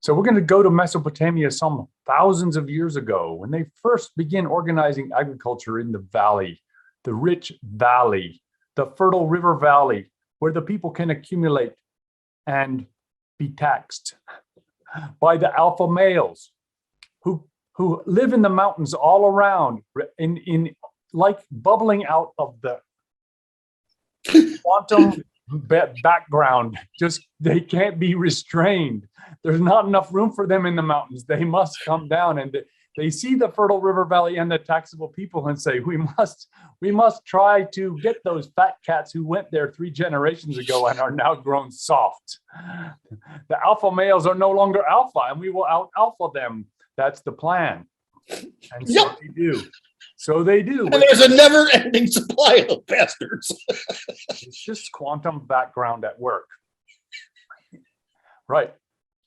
So we're going to go to Mesopotamia some thousands of years ago when they first begin organizing agriculture in the valley, the rich valley, the fertile river valley, where the people can accumulate and be taxed by the alpha males who live in the mountains all around, in like bubbling out of the quantum background. Just they can't be restrained. There's not enough room for them in the mountains. They must come down, and they see the fertile river valley and the taxable people and say, we must try to get those fat cats who went there 3 generations ago and are now grown soft. The alpha males are no longer alpha, and we will out alpha them. That's the plan. And so they do. So they do. And there's a never-ending supply of bastards. It's just quantum background at work. Right.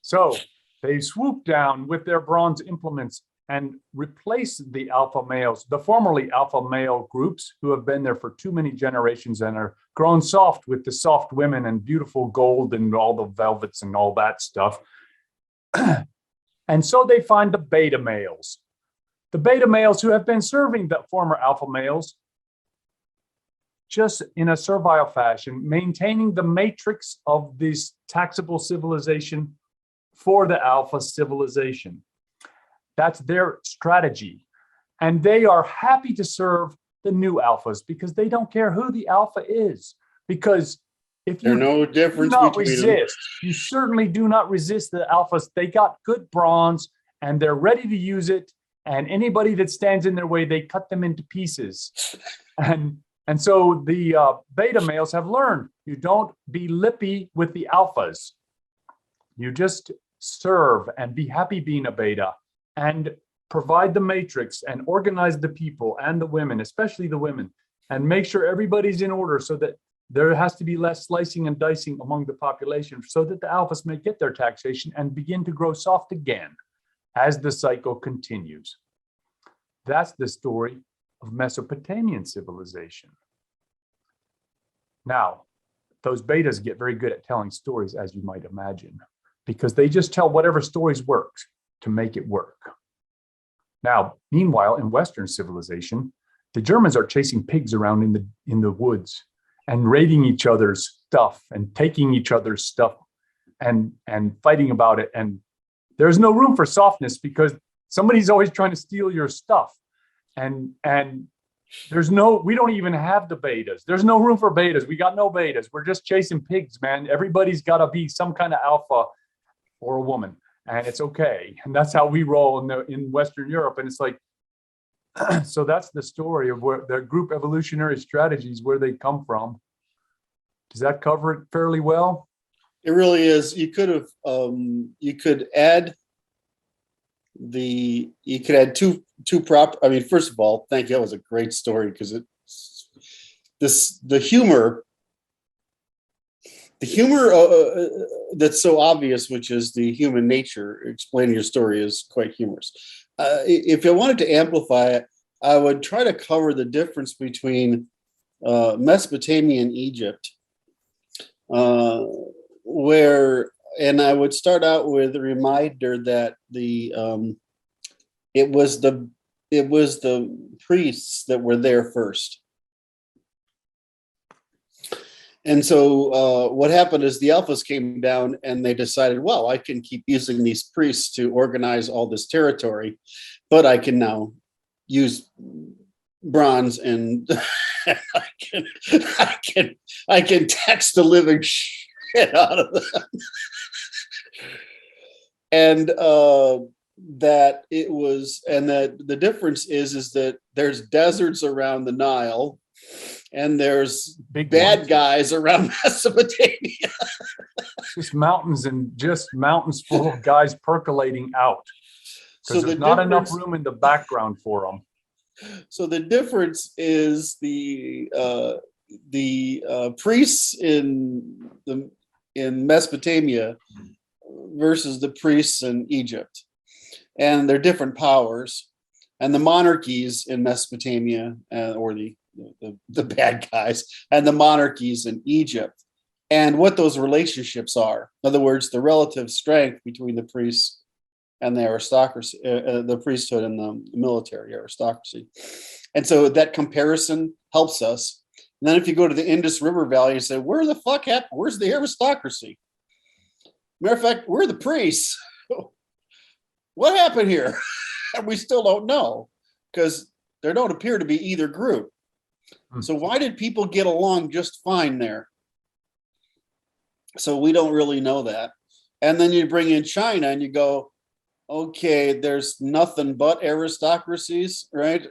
So they swoop down with their bronze implements and replace the alpha males, the formerly alpha male groups who have been there for too many generations and are grown soft with the soft women and beautiful gold and all the velvets and all that stuff. And so they find the beta males. The beta males who have been serving the former alpha males just in a servile fashion, maintaining the matrix of this taxable civilization for the alpha civilization. That's their strategy. And they are happy to serve the new alphas because they don't care who the alpha is. Because if you no difference do not between resist, them. you certainly do not resist the alphas. They got good bronze and they're ready to use it. And anybody that stands in their way, they cut them into pieces. And so the beta males have learned, you don't be lippy with the alphas. You just serve and be happy being a beta and provide the matrix and organize the people and the women, especially the women, and make sure everybody's in order so that there has to be less slicing and dicing among the population so that the alphas may get their taxation and begin to grow soft again as the cycle continues. That's the story of Mesopotamian civilization. Now, those betas get very good at telling stories, as you might imagine, because they just tell whatever stories work to make it work. Now, meanwhile, in Western civilization, the Germans are chasing pigs around in the woods and raiding each other's stuff and taking each other's stuff and fighting about it. And there's no room for softness because somebody's always trying to steal your stuff. And we don't even have the betas. There's no room for betas. We got no betas. We're just chasing pigs, man. Everybody's got to be some kind of alpha or a woman, and it's okay. And that's how we roll in Western Europe. And it's like, so that's the story of where the group evolutionary strategies, where they come from. Does that cover it fairly well? It really is. You could add two prop. I mean, first of all, thank you. That was a great story because the humor that's so obvious, which is the human nature, explaining your story is quite humorous. If I wanted to amplify it, I would try to cover the difference between Mesopotamia and Egypt, and I would start out with a reminder that it was the priests that were there first. And so what happened is the alphas came down and they decided, well, I can keep using these priests to organize all this territory, but I can now use bronze and I can tax the living shit out of them. And that it was, and that the difference is that there's deserts around the Nile and there's bad guys around Mesopotamia. Just mountains full of guys percolating out. So there's not enough room in the background for them. So the difference is the priests in Mesopotamia versus the priests in Egypt, and they're different powers, and the monarchies in Mesopotamia, or the bad guys, and the monarchies in Egypt. and what those relationships are. In other words, the relative strength between the priests and the aristocracy, the priesthood and the military aristocracy. And so that comparison helps us. And then if you go to the Indus River Valley and say, where the fuck happened? Where's the aristocracy? Matter of fact, we're the priests. What happened here? And we still don't know, because there don't appear to be either group. So why did people get along just fine there? So we don't really know that. And then you bring in China and you go, okay, there's nothing but aristocracies, right?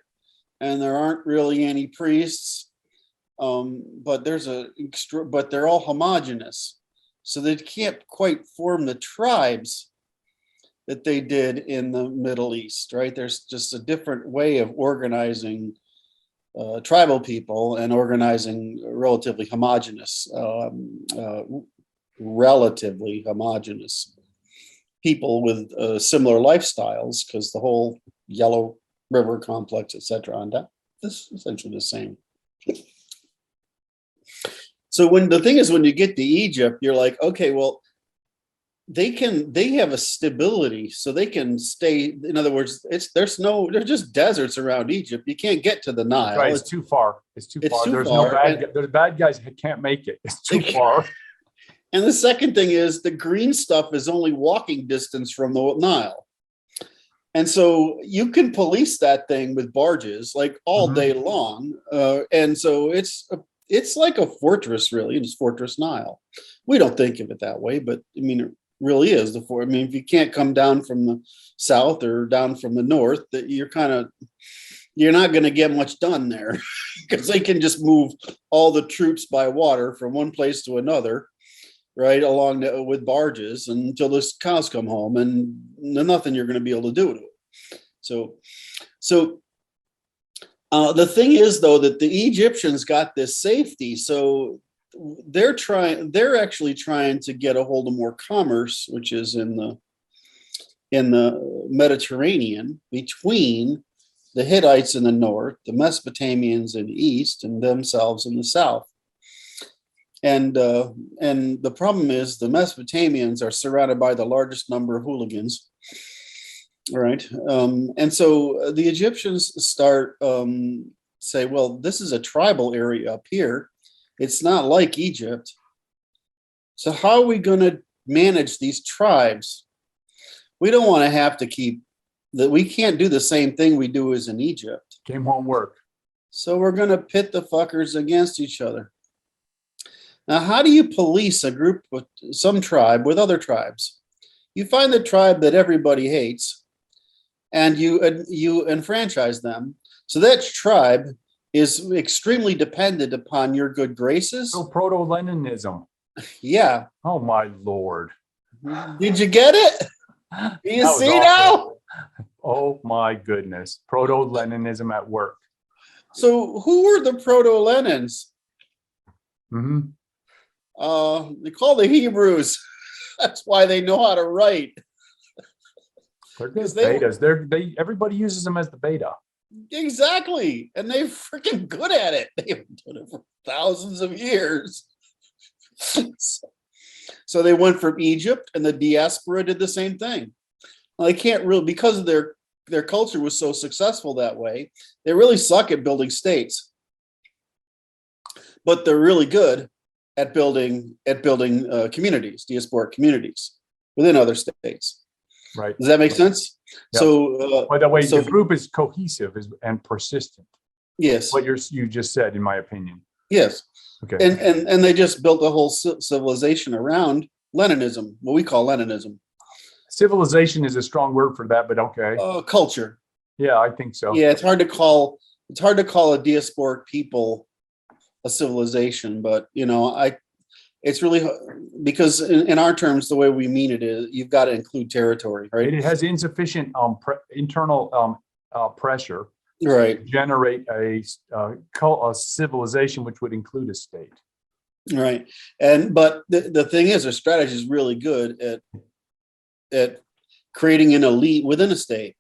And there aren't really any priests, but they're all homogenous. So they can't quite form the tribes that they did in the Middle East, right? There's just a different way of organizing tribal people and organizing relatively homogenous people with similar lifestyles, because the whole Yellow River complex, etc., on that is essentially the same. So when you get to Egypt, you're like, okay, well, they have a stability, so they can stay. In other words, there's just deserts around Egypt. You can't get to the Nile. Right, it's too far. It's too far. There's bad guys who can't make it. It's too far. And the second thing is the green stuff is only walking distance from the Nile. And so you can police that thing with barges like all day long. And so it's like a fortress, really. It's Fortress Nile. We don't think of it that way, but I mean, it really is the fort. I mean, if you can't come down from the south or down from the north, that you're not going to get much done there, because they can just move all the troops by water from one place to another, right, with barges until the cows come home, and nothing you're going to be able to do to it. So the thing is, though, that the Egyptians got this safety, so they're actually trying to get a hold of more commerce, which is in the Mediterranean, between the Hittites in the north, the Mesopotamians in the east, and themselves in the south. And the problem is the Mesopotamians are surrounded by the largest number of hooligans, right? And so the Egyptians start say, well, this is a tribal area up here. It's not like Egypt. So how are we going to manage these tribes? We don't want to have to keep that. We can't do the same thing we do as in Egypt. Game won't work. So we're going to pit the fuckers against each other. Now, how do you police a group with some tribe with other tribes? You find the tribe that everybody hates, and you enfranchise them. So that tribe is extremely dependent upon your good graces. So proto-Leninism. Yeah. Oh my Lord. Did you get it? Do you see now? Oh my goodness. Proto-Leninism at work. So who were the proto-Lenins? They call the Hebrews. That's why they know how to write. They're good betas. Everybody uses them as the beta. Exactly. And they're freaking good at it. They've done it for thousands of years. So they went from Egypt, and the diaspora did the same thing. Well, they can't really, because of their culture was so successful that way, they really suck at building states. But they're really good at building communities, diasporic communities within other states. Right. Does that make sense? Yep. So, by the way, the group is cohesive and persistent. Yes. What you just said, in my opinion. Yes. Okay. And they just built a whole civilization around Leninism, what we call Leninism. Civilization is a strong word for that, but okay. Culture. Yeah, I think so. Yeah, it's hard to call a diasporic people a civilization, but it's really, because in our terms, the way we mean it is, you've got to include territory, right? It has insufficient internal pressure, right, to generate a civilization, which would include a state. Right, but the thing is, their strategy is really good at creating an elite within a state,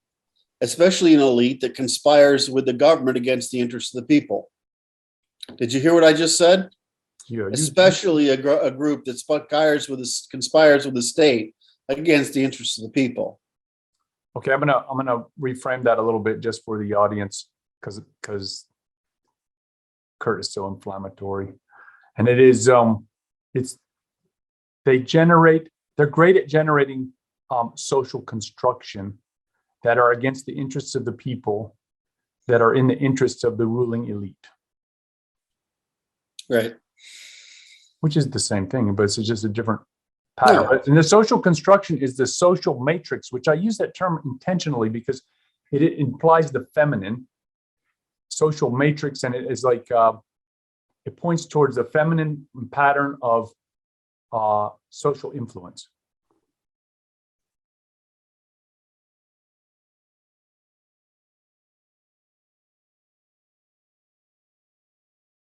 especially an elite that conspires with the government against the interests of the people. Did you hear what I just said? especially a group that conspires with the state against the interests of the people. Okay, I'm gonna reframe that a little bit just for the audience, because Kurt is so inflammatory, and it is they're great at generating social construction that are against the interests of the people, that are in the interests of the ruling elite. Right. Which is the same thing, but it's just a different pattern. Yeah. And the social construction is the social matrix, which I use that term intentionally because it implies the feminine social matrix, and it is like it points towards the feminine pattern of social influence.